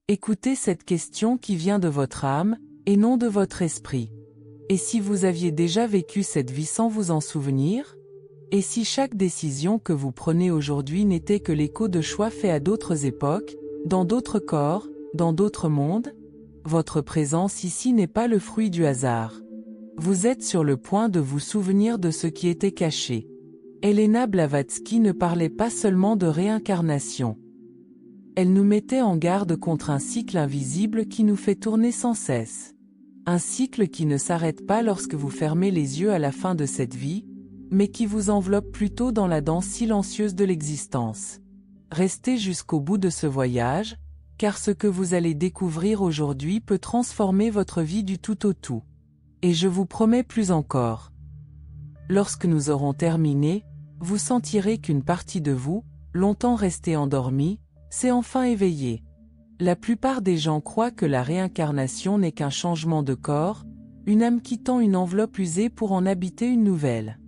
Écoutez cette question qui vient de votre âme, et non de votre esprit. Et si vous aviez déjà vécu cette vie sans vous en souvenir? Et si chaque décision que vous prenez aujourd'hui n'était que l'écho de choix faits à d'autres époques, dans d'autres corps, dans d'autres mondes? Votre présence ici n'est pas le fruit du hasard. Vous êtes sur le point de vous souvenir de ce qui était caché. Elena Blavatsky ne parlait pas seulement de réincarnation. Elle nous mettait en garde contre un cycle invisible qui nous fait tourner sans cesse. Un cycle qui ne s'arrête pas lorsque vous fermez les yeux à la fin de cette vie, mais qui vous enveloppe plutôt dans la danse silencieuse de l'existence. Restez jusqu'au bout de ce voyage, car ce que vous allez découvrir aujourd'hui peut transformer votre vie du tout au tout. Et je vous promets plus encore. Lorsque nous aurons terminé, vous sentirez qu'une partie de vous, longtemps restée endormie, s'est enfin éveillée. La plupart des gens croient que la réincarnation n'est qu'un changement de corps, une âme quittant une enveloppe usée pour en habiter une nouvelle.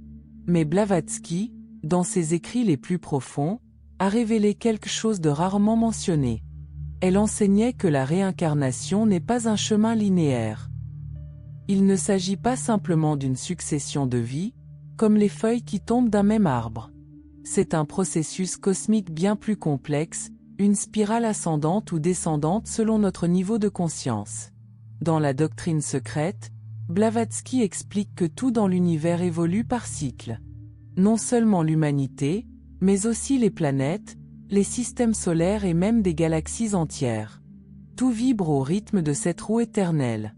Mais Blavatsky, dans ses écrits les plus profonds, a révélé quelque chose de rarement mentionné. Elle enseignait que la réincarnation n'est pas un chemin linéaire. Il ne s'agit pas simplement d'une succession de vies, comme les feuilles qui tombent d'un même arbre. C'est un processus cosmique bien plus complexe, une spirale ascendante ou descendante selon notre niveau de conscience. Dans la doctrine secrète, Blavatsky explique que tout dans l'univers évolue par cycle. Non seulement l'humanité, mais aussi les planètes, les systèmes solaires et même des galaxies entières. Tout vibre au rythme de cette roue éternelle.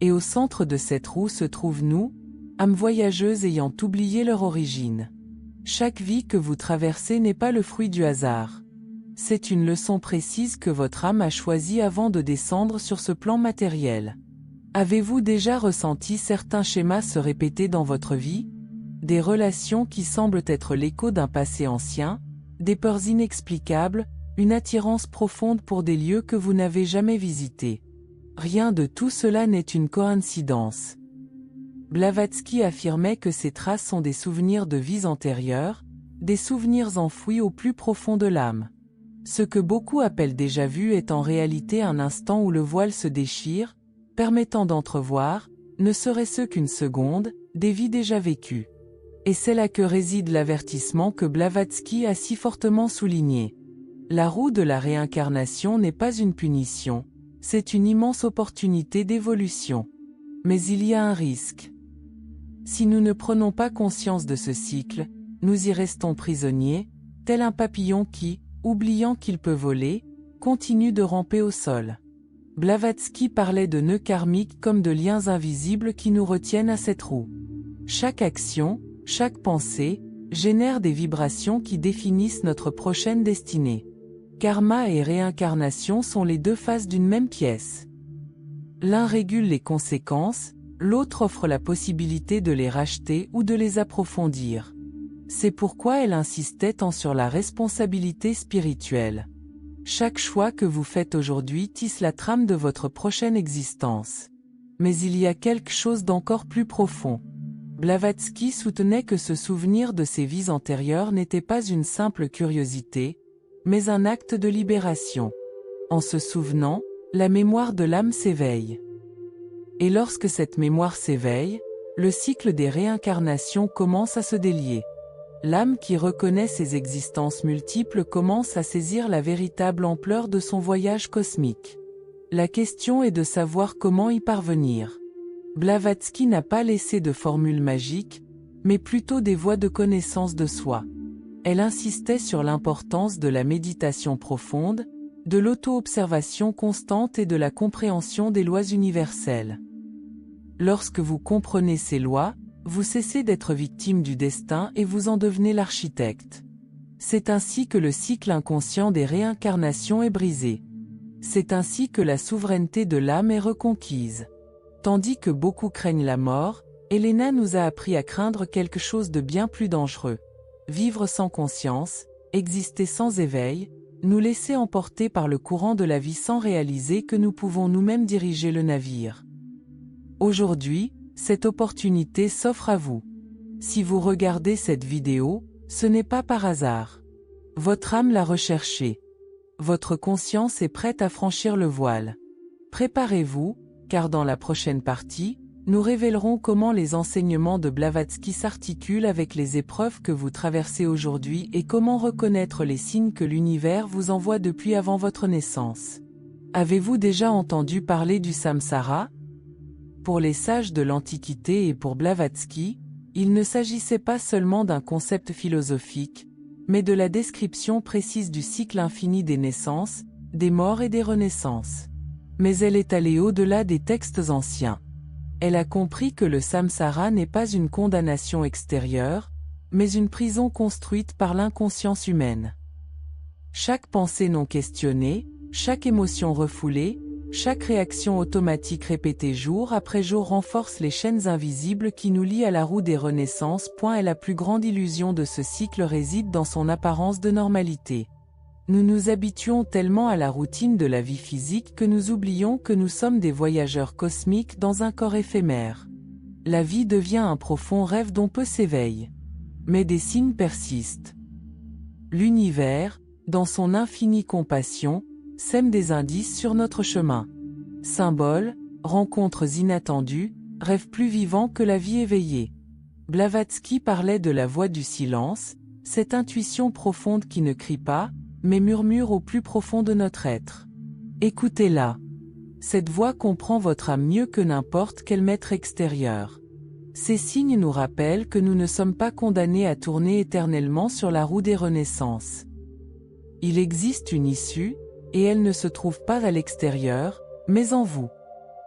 Et au centre de cette roue se trouvent nous, âmes voyageuses ayant oublié leur origine. Chaque vie que vous traversez n'est pas le fruit du hasard. C'est une leçon précise que votre âme a choisie avant de descendre sur ce plan matériel. Avez-vous déjà ressenti certains schémas se répéter dans votre vie? Des relations qui semblent être l'écho d'un passé ancien, des peurs inexplicables, une attirance profonde pour des lieux que vous n'avez jamais visités. Rien de tout cela n'est une coïncidence. Blavatsky affirmait que ces traces sont des souvenirs de vies antérieures, des souvenirs enfouis au plus profond de l'âme. Ce que beaucoup appellent déjà-vu est en réalité un instant où le voile se déchire, permettant d'entrevoir, ne serait-ce qu'une seconde, des vies déjà vécues. Et c'est là que réside l'avertissement que Blavatsky a si fortement souligné. La roue de la réincarnation n'est pas une punition, c'est une immense opportunité d'évolution. Mais il y a un risque. Si nous ne prenons pas conscience de ce cycle, nous y restons prisonniers, tel un papillon qui, oubliant qu'il peut voler, continue de ramper au sol. Blavatsky parlait de nœuds karmiques comme de liens invisibles qui nous retiennent à cette roue. Chaque action, chaque pensée, génère des vibrations qui définissent notre prochaine destinée. Karma et réincarnation sont les deux faces d'une même pièce. L'un régule les conséquences, l'autre offre la possibilité de les racheter ou de les approfondir. C'est pourquoi elle insistait tant sur la responsabilité spirituelle. Chaque choix que vous faites aujourd'hui tisse la trame de votre prochaine existence. Mais il y a quelque chose d'encore plus profond. Blavatsky soutenait que ce souvenir de ses vies antérieures n'était pas une simple curiosité, mais un acte de libération. En se souvenant, la mémoire de l'âme s'éveille. Et lorsque cette mémoire s'éveille, le cycle des réincarnations commence à se délier. L'âme qui reconnaît ses existences multiples commence à saisir la véritable ampleur de son voyage cosmique. La question est de savoir comment y parvenir. Blavatsky n'a pas laissé de formule magique, mais plutôt des voies de connaissance de soi. Elle insistait sur l'importance de la méditation profonde, de l'auto-observation constante et de la compréhension des lois universelles. Lorsque vous comprenez ces lois, vous cessez d'être victime du destin et vous en devenez l'architecte. C'est ainsi que le cycle inconscient des réincarnations est brisé. C'est ainsi que la souveraineté de l'âme est reconquise. Tandis que beaucoup craignent la mort, Elena nous a appris à craindre quelque chose de bien plus dangereux. Vivre sans conscience, exister sans éveil, nous laisser emporter par le courant de la vie sans réaliser que nous pouvons nous-mêmes diriger le navire. Aujourd'hui, cette opportunité s'offre à vous. Si vous regardez cette vidéo, ce n'est pas par hasard. Votre âme l'a recherchée. votre conscience est prête à franchir le voile. Préparez-vous, car dans la prochaine partie, nous révélerons comment les enseignements de Blavatsky s'articulent avec les épreuves que vous traversez aujourd'hui et comment reconnaître les signes que l'univers vous envoie depuis avant votre naissance. Avez-vous déjà entendu parler du samsara? Pour les sages de l'Antiquité et pour Blavatsky, il ne s'agissait pas seulement d'un concept philosophique, mais de la description précise du cycle infini des naissances, des morts et des renaissances. Mais elle est allée au-delà des textes anciens. Elle a compris que le samsara n'est pas une condamnation extérieure, mais une prison construite par l'inconscience humaine. Chaque pensée non questionnée, chaque émotion refoulée, chaque réaction automatique répétée jour après jour renforce les chaînes invisibles qui nous lient à la roue des renaissances. Et la plus grande illusion de ce cycle réside dans son apparence de normalité. Nous nous habituons tellement à la routine de la vie physique que nous oublions que nous sommes des voyageurs cosmiques dans un corps éphémère. La vie devient un profond rêve dont peu s'éveille. Mais des signes persistent. L'univers, dans son infinie compassion, sème des indices sur notre chemin. Symboles, rencontres inattendues, rêves plus vivants que la vie éveillée. Blavatsky parlait de la voix du silence, cette intuition profonde qui ne crie pas, mais murmure au plus profond de notre être. Écoutez-la. Cette voix comprend votre âme mieux que n'importe quel maître extérieur. Ces signes nous rappellent que nous ne sommes pas condamnés à tourner éternellement sur la roue des renaissances. Il existe une issue, et elle ne se trouve pas à l'extérieur, mais en vous.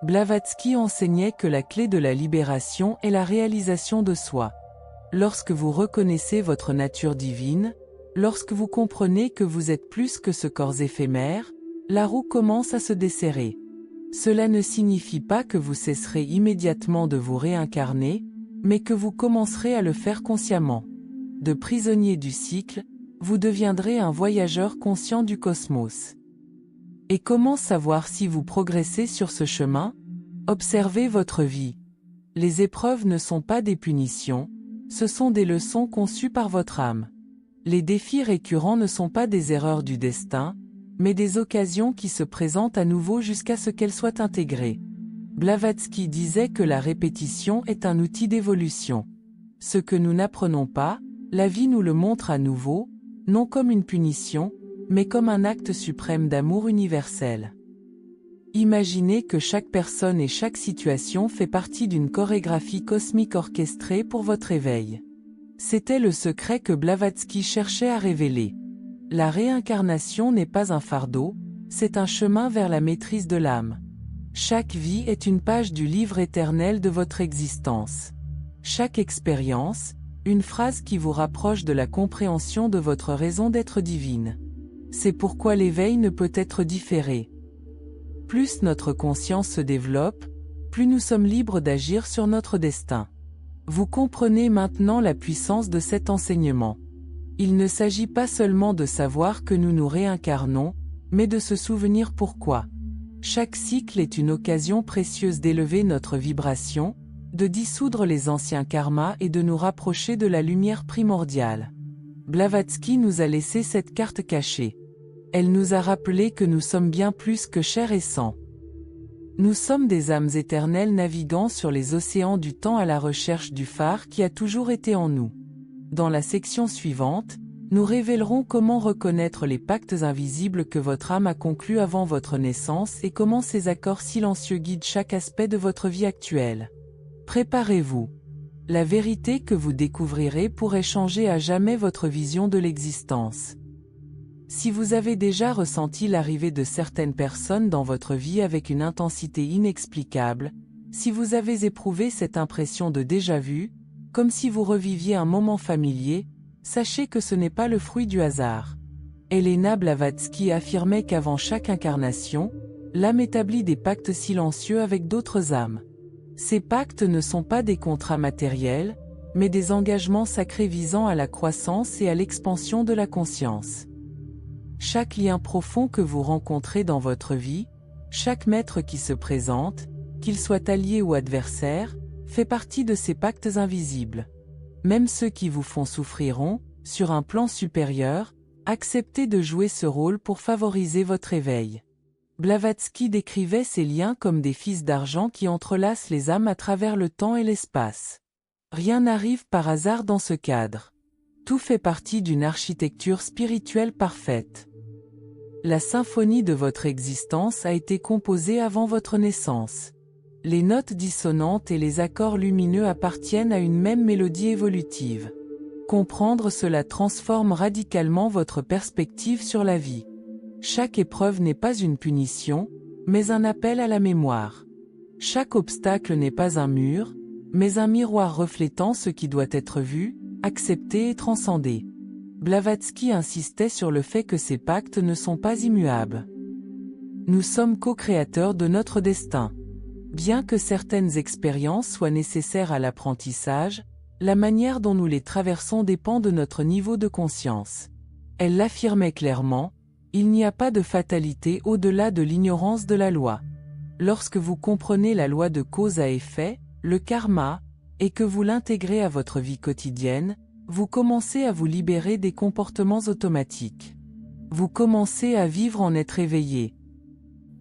Blavatsky enseignait que la clé de la libération est la réalisation de soi. Lorsque vous reconnaissez votre nature divine, lorsque vous comprenez que vous êtes plus que ce corps éphémère, la roue commence à se desserrer. Cela ne signifie pas que vous cesserez immédiatement de vous réincarner, mais que vous commencerez à le faire consciemment. De prisonnier du cycle, vous deviendrez un voyageur conscient du cosmos. Et comment savoir si vous progressez sur ce chemin? Observez votre vie. Les épreuves ne sont pas des punitions, ce sont des leçons conçues par votre âme. Les défis récurrents ne sont pas des erreurs du destin, mais des occasions qui se présentent à nouveau jusqu'à ce qu'elles soient intégrées. Blavatsky disait que la répétition est un outil d'évolution. Ce que nous n'apprenons pas, la vie nous le montre à nouveau, non comme une punition, mais comme un acte suprême d'amour universel. Imaginez que chaque personne et chaque situation fait partie d'une chorégraphie cosmique orchestrée pour votre éveil. C'était le secret que Blavatsky cherchait à révéler. La réincarnation n'est pas un fardeau, c'est un chemin vers la maîtrise de l'âme. Chaque vie est une page du livre éternel de votre existence. Chaque expérience, une phrase qui vous rapproche de la compréhension de votre raison d'être divine. C'est pourquoi l'éveil ne peut être différé. Plus notre conscience se développe, plus nous sommes libres d'agir sur notre destin. Vous comprenez maintenant la puissance de cet enseignement. Il ne s'agit pas seulement de savoir que nous nous réincarnons, mais de se souvenir pourquoi. Chaque cycle est une occasion précieuse d'élever notre vibration, de dissoudre les anciens karmas et de nous rapprocher de la lumière primordiale. Blavatsky nous a laissé cette carte cachée. Elle nous a rappelé que nous sommes bien plus que chair et sang. Nous sommes des âmes éternelles naviguant sur les océans du temps à la recherche du phare qui a toujours été en nous. Dans la section suivante, nous révélerons comment reconnaître les pactes invisibles que votre âme a conclus avant votre naissance et comment ces accords silencieux guident chaque aspect de votre vie actuelle. Préparez-vous. La vérité que vous découvrirez pourrait changer à jamais votre vision de l'existence. Si vous avez déjà ressenti l'arrivée de certaines personnes dans votre vie avec une intensité inexplicable, si vous avez éprouvé cette impression de déjà-vu, comme si vous reviviez un moment familier, sachez que ce n'est pas le fruit du hasard. Elena Blavatsky affirmait qu'avant chaque incarnation, l'âme établit des pactes silencieux avec d'autres âmes. Ces pactes ne sont pas des contrats matériels, mais des engagements sacrés visant à la croissance et à l'expansion de la conscience. Chaque lien profond que vous rencontrez dans votre vie, chaque maître qui se présente, qu'il soit allié ou adversaire, fait partie de ces pactes invisibles. Même ceux qui vous font souffriront, sur un plan supérieur, Acceptez de jouer ce rôle pour favoriser votre éveil. Blavatsky décrivait ces liens comme des fils d'argent qui entrelacent les âmes à travers le temps et l'espace. Rien n'arrive par hasard dans ce cadre. Tout fait partie d'une architecture spirituelle parfaite. La symphonie de votre existence a été composée avant votre naissance. Les notes dissonantes et les accords lumineux appartiennent à une même mélodie évolutive. Comprendre cela transforme radicalement votre perspective sur la vie. Chaque épreuve n'est pas une punition, mais un appel à la mémoire. Chaque obstacle n'est pas un mur, mais un miroir reflétant ce qui doit être vu, accepté et transcendé. Blavatsky insistait sur le fait que ces pactes ne sont pas immuables. Nous sommes co-créateurs de notre destin. Bien que certaines expériences soient nécessaires à l'apprentissage, la manière dont nous les traversons dépend de notre niveau de conscience. Elle l'affirmait clairement, il n'y a pas de fatalité au-delà de l'ignorance de la loi. Lorsque vous comprenez la loi de cause à effet, le karma, et que vous l'intégrez à votre vie quotidienne, vous commencez à vous libérer des comportements automatiques. Vous commencez à vivre en être éveillé.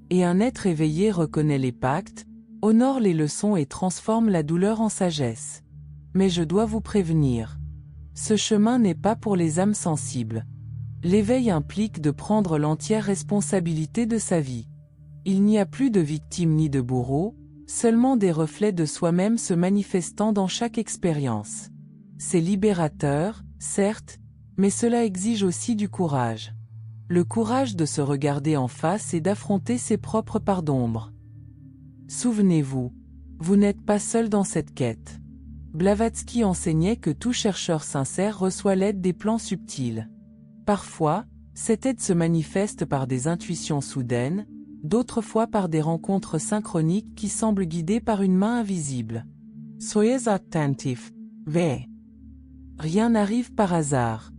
Et un être éveillé reconnaît les pactes, honore les leçons et transforme la douleur en sagesse. Mais je dois vous prévenir. Ce chemin n'est pas pour les âmes sensibles. L'éveil implique de prendre l'entière responsabilité de sa vie. Il n'y a plus de victime ni de bourreau, seulement des reflets de soi-même se manifestant dans chaque expérience. C'est libérateur, certes, mais cela exige aussi du courage. Le courage de se regarder en face et d'affronter ses propres parts d'ombre. Souvenez-vous, vous n'êtes pas seul dans cette quête. Blavatsky enseignait que tout chercheur sincère reçoit l'aide des plans subtils. Parfois, cette aide se manifeste par des intuitions soudaines, d'autres fois par des rencontres synchroniques qui semblent guidées par une main invisible. Soyez attentifs, V. Rien n'arrive par hasard.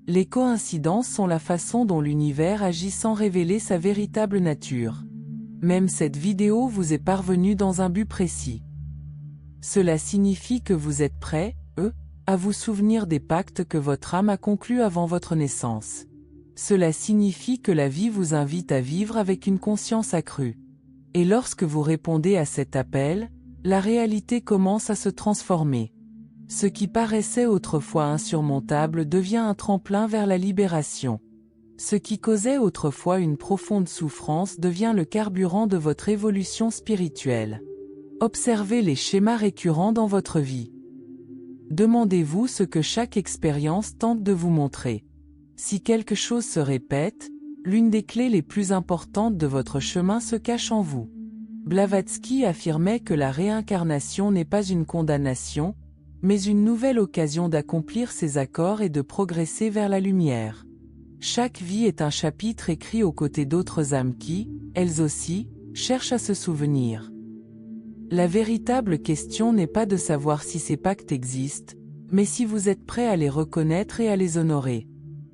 Les coïncidences sont la façon dont l'univers agit sans révéler sa véritable nature. Même cette vidéo vous est parvenue dans un but précis. Cela signifie que vous êtes prêt, à vous souvenir des pactes que votre âme a conclus avant votre naissance. Cela signifie que la vie vous invite à vivre avec une conscience accrue. Et lorsque vous répondez à cet appel, la réalité commence à se transformer. Ce qui paraissait autrefois insurmontable devient un tremplin vers la libération. Ce qui causait autrefois une profonde souffrance devient le carburant de votre évolution spirituelle. Observez les schémas récurrents dans votre vie. Demandez-vous ce que chaque expérience tente de vous montrer. Si quelque chose se répète, l'une des clés les plus importantes de votre chemin se cache en vous. Blavatsky affirmait que la réincarnation n'est pas une condamnation, mais une nouvelle occasion d'accomplir ses accords et de progresser vers la lumière. Chaque vie est un chapitre écrit aux côtés d'autres âmes qui, elles aussi, cherchent à se souvenir. La véritable question n'est pas de savoir si ces pactes existent, mais si vous êtes prêt à les reconnaître et à les honorer.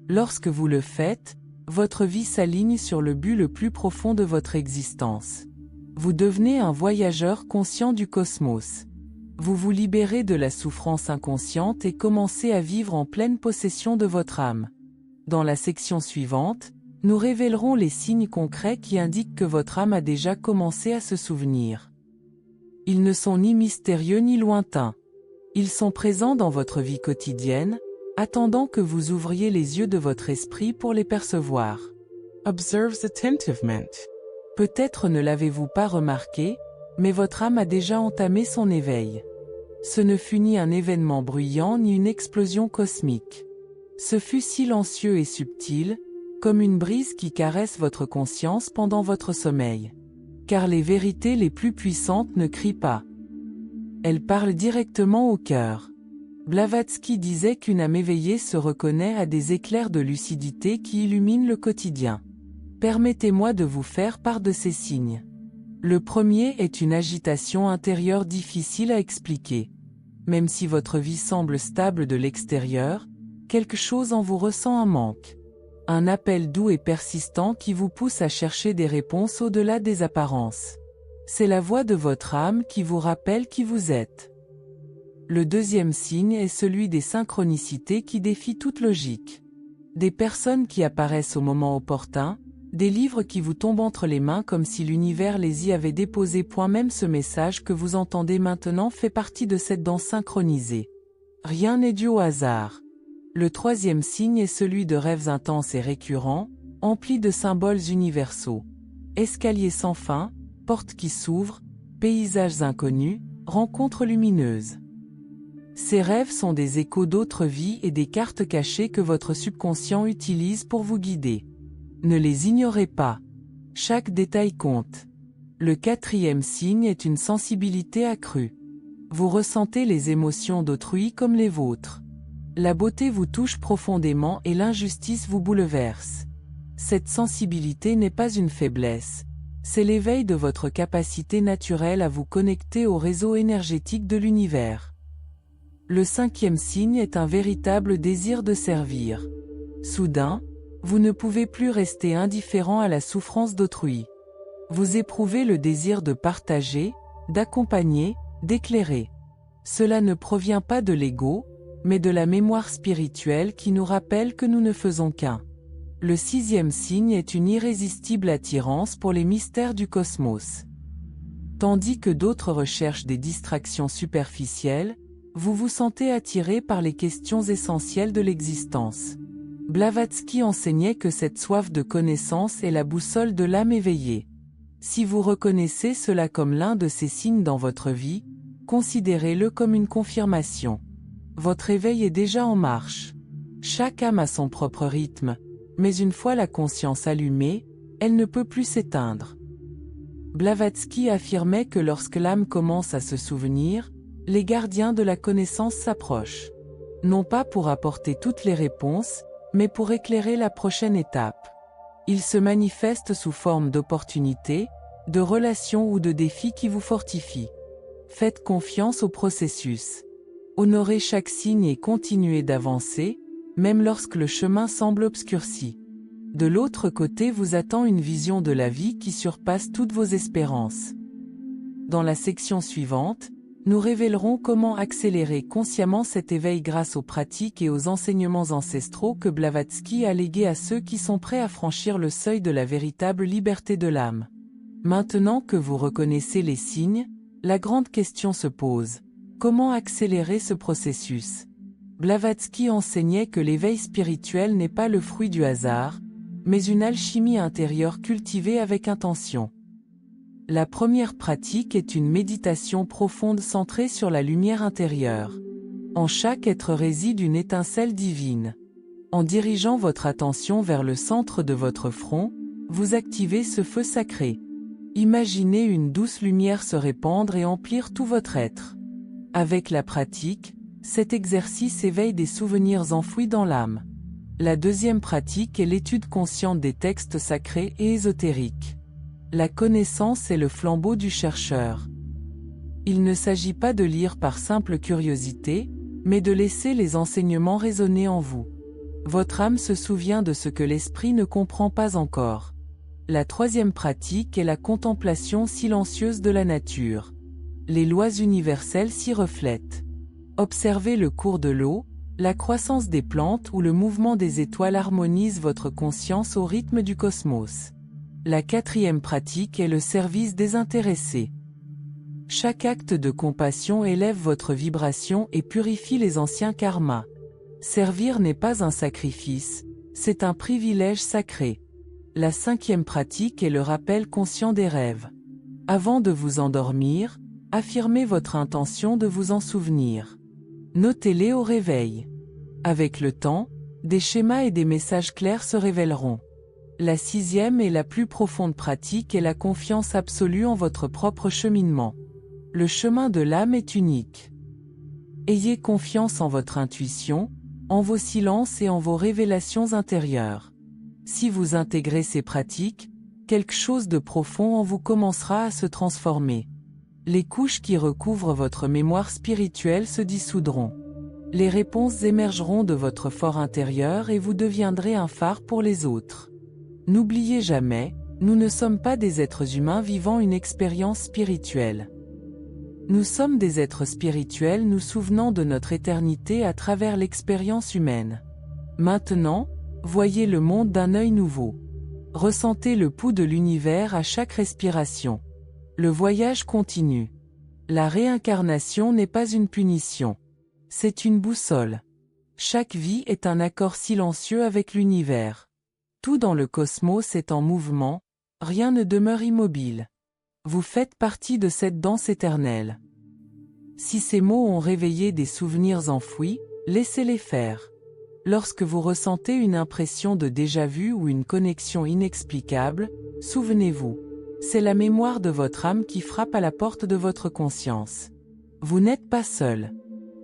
Lorsque vous le faites, votre vie s'aligne sur le but le plus profond de votre existence. Vous devenez un voyageur conscient du cosmos. Vous vous libérez de la souffrance inconsciente et commencez à vivre en pleine possession de votre âme. Dans la section suivante, nous révélerons les signes concrets qui indiquent que votre âme a déjà commencé à se souvenir. Ils ne sont ni mystérieux ni lointains. Ils sont présents dans votre vie quotidienne, attendant que vous ouvriez les yeux de votre esprit pour les percevoir. Observe attentivement. Peut-être ne l'avez-vous pas remarqué, mais votre âme a déjà entamé son éveil. Ce ne fut ni un événement bruyant ni une explosion cosmique. Ce fut silencieux et subtil, comme une brise qui caresse votre conscience pendant votre sommeil. Car les vérités les plus puissantes ne crient pas. Elles parlent directement au cœur. Blavatsky disait qu'une âme éveillée se reconnaît à des éclairs de lucidité qui illuminent le quotidien. Permettez-moi de vous faire part de ces signes. Le premier est une agitation intérieure difficile à expliquer. Même si votre vie semble stable de l'extérieur, quelque chose en vous ressent un manque. Un appel doux et persistant qui vous pousse à chercher des réponses au-delà des apparences. C'est la voix de votre âme qui vous rappelle qui vous êtes. Le deuxième signe est celui des synchronicités qui défient toute logique. Des personnes qui apparaissent au moment opportun, des livres qui vous tombent entre les mains comme si l'univers les y avait déposés. Même ce message que vous entendez maintenant fait partie de cette danse synchronisée. Rien n'est dû au hasard. Le troisième signe est celui de rêves intenses et récurrents, emplis de symboles universaux. Escaliers sans fin, portes qui s'ouvrent, paysages inconnus, rencontres lumineuses. Ces rêves sont des échos d'autres vies et des cartes cachées que votre subconscient utilise pour vous guider. Ne les ignorez pas. Chaque détail compte. Le quatrième signe est une sensibilité accrue. Vous ressentez les émotions d'autrui comme les vôtres. La beauté vous touche profondément et l'injustice vous bouleverse. Cette sensibilité n'est pas une faiblesse. C'est l'éveil de votre capacité naturelle à vous connecter au réseau énergétique de l'univers. Le cinquième signe est un véritable désir de servir. Soudain, vous ne pouvez plus rester indifférent à la souffrance d'autrui. Vous éprouvez le désir de partager, d'accompagner, d'éclairer. Cela ne provient pas de l'ego, mais de la mémoire spirituelle qui nous rappelle que nous ne faisons qu'un. Le sixième signe est une irrésistible attirance pour les mystères du cosmos. Tandis que d'autres recherchent des distractions superficielles, vous vous sentez attiré par les questions essentielles de l'existence. Blavatsky enseignait que cette soif de connaissance est la boussole de l'âme éveillée. Si vous reconnaissez cela comme l'un de ces signes dans votre vie, considérez-le comme une confirmation. Votre éveil est déjà en marche. Chaque âme a son propre rythme, mais une fois la conscience allumée, elle ne peut plus s'éteindre. Blavatsky affirmait que lorsque l'âme commence à se souvenir, les gardiens de la connaissance s'approchent. Non pas pour apporter toutes les réponses, mais pour éclairer la prochaine étape. Ils se manifestent sous forme d'opportunités, de relations ou de défis qui vous fortifient. Faites confiance au processus. Honorez chaque signe et continuez d'avancer, même lorsque le chemin semble obscurci. De l'autre côté vous attend une vision de la vie qui surpasse toutes vos espérances. Dans la section suivante, nous révélerons comment accélérer consciemment cet éveil grâce aux pratiques et aux enseignements ancestraux que Blavatsky a légués à ceux qui sont prêts à franchir le seuil de la véritable liberté de l'âme. Maintenant que vous reconnaissez les signes, la grande question se pose. Comment accélérer ce processus? Blavatsky enseignait que l'éveil spirituel n'est pas le fruit du hasard, mais une alchimie intérieure cultivée avec intention. La première pratique est une méditation profonde centrée sur la lumière intérieure. En chaque être réside une étincelle divine. En dirigeant votre attention vers le centre de votre front, vous activez ce feu sacré. Imaginez une douce lumière se répandre et emplir tout votre être. Avec la pratique, cet exercice éveille des souvenirs enfouis dans l'âme. La deuxième pratique est l'étude consciente des textes sacrés et ésotériques. La connaissance est le flambeau du chercheur. Il ne s'agit pas de lire par simple curiosité, mais de laisser les enseignements résonner en vous. Votre âme se souvient de ce que l'esprit ne comprend pas encore. La troisième pratique est la contemplation silencieuse de la nature. Les lois universelles s'y reflètent. Observez le cours de l'eau, la croissance des plantes ou le mouvement des étoiles harmonise votre conscience au rythme du cosmos. La quatrième pratique est le service désintéressé. Chaque acte de compassion élève votre vibration et purifie les anciens karmas. Servir n'est pas un sacrifice, c'est un privilège sacré. La cinquième pratique est le rappel conscient des rêves. Avant de vous endormir, affirmez votre intention de vous en souvenir. Notez-les au réveil. Avec le temps, des schémas et des messages clairs se révéleront. La sixième et la plus profonde pratique est la confiance absolue en votre propre cheminement. Le chemin de l'âme est unique. Ayez confiance en votre intuition, en vos silences et en vos révélations intérieures. Si vous intégrez ces pratiques, quelque chose de profond en vous commencera à se transformer. Les couches qui recouvrent votre mémoire spirituelle se dissoudront. Les réponses émergeront de votre fort intérieur et vous deviendrez un phare pour les autres. N'oubliez jamais, nous ne sommes pas des êtres humains vivant une expérience spirituelle. Nous sommes des êtres spirituels nous souvenant de notre éternité à travers l'expérience humaine. Maintenant, Voyez le monde d'un œil nouveau. Ressentez le pouls de l'univers à chaque respiration. Le voyage continue. La réincarnation n'est pas une punition. C'est une boussole. Chaque vie est un accord silencieux avec l'univers. Tout dans le cosmos est en mouvement, rien ne demeure immobile. Vous faites partie de cette danse éternelle. Si ces mots ont réveillé des souvenirs enfouis, laissez-les faire. Lorsque vous ressentez une impression de déjà-vu ou une connexion inexplicable, souvenez-vous. C'est la mémoire de votre âme qui frappe à la porte de votre conscience. Vous n'êtes pas seul.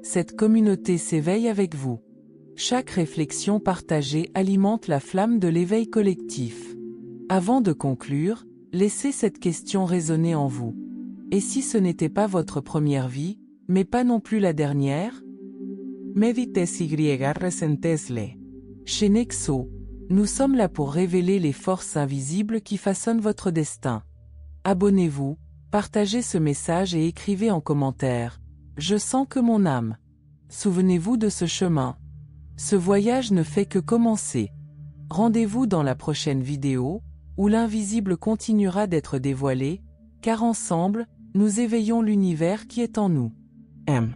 Cette communauté s'éveille avec vous. Chaque réflexion partagée alimente la flamme de l'éveil collectif. Avant de conclure, laissez cette question résonner en vous. Et si ce n'était pas votre première vie, mais pas non plus la dernière? Medites y resentesle. Chez Nexo, nous sommes là pour révéler les forces invisibles qui façonnent votre destin. Abonnez-vous, partagez ce message et écrivez en commentaire « Je sens que mon âme ». Souvenez-vous de ce chemin. Ce voyage ne fait que commencer. Rendez-vous dans la prochaine vidéo, où l'invisible continuera d'être dévoilé, car ensemble, nous éveillons l'univers qui est en nous. M.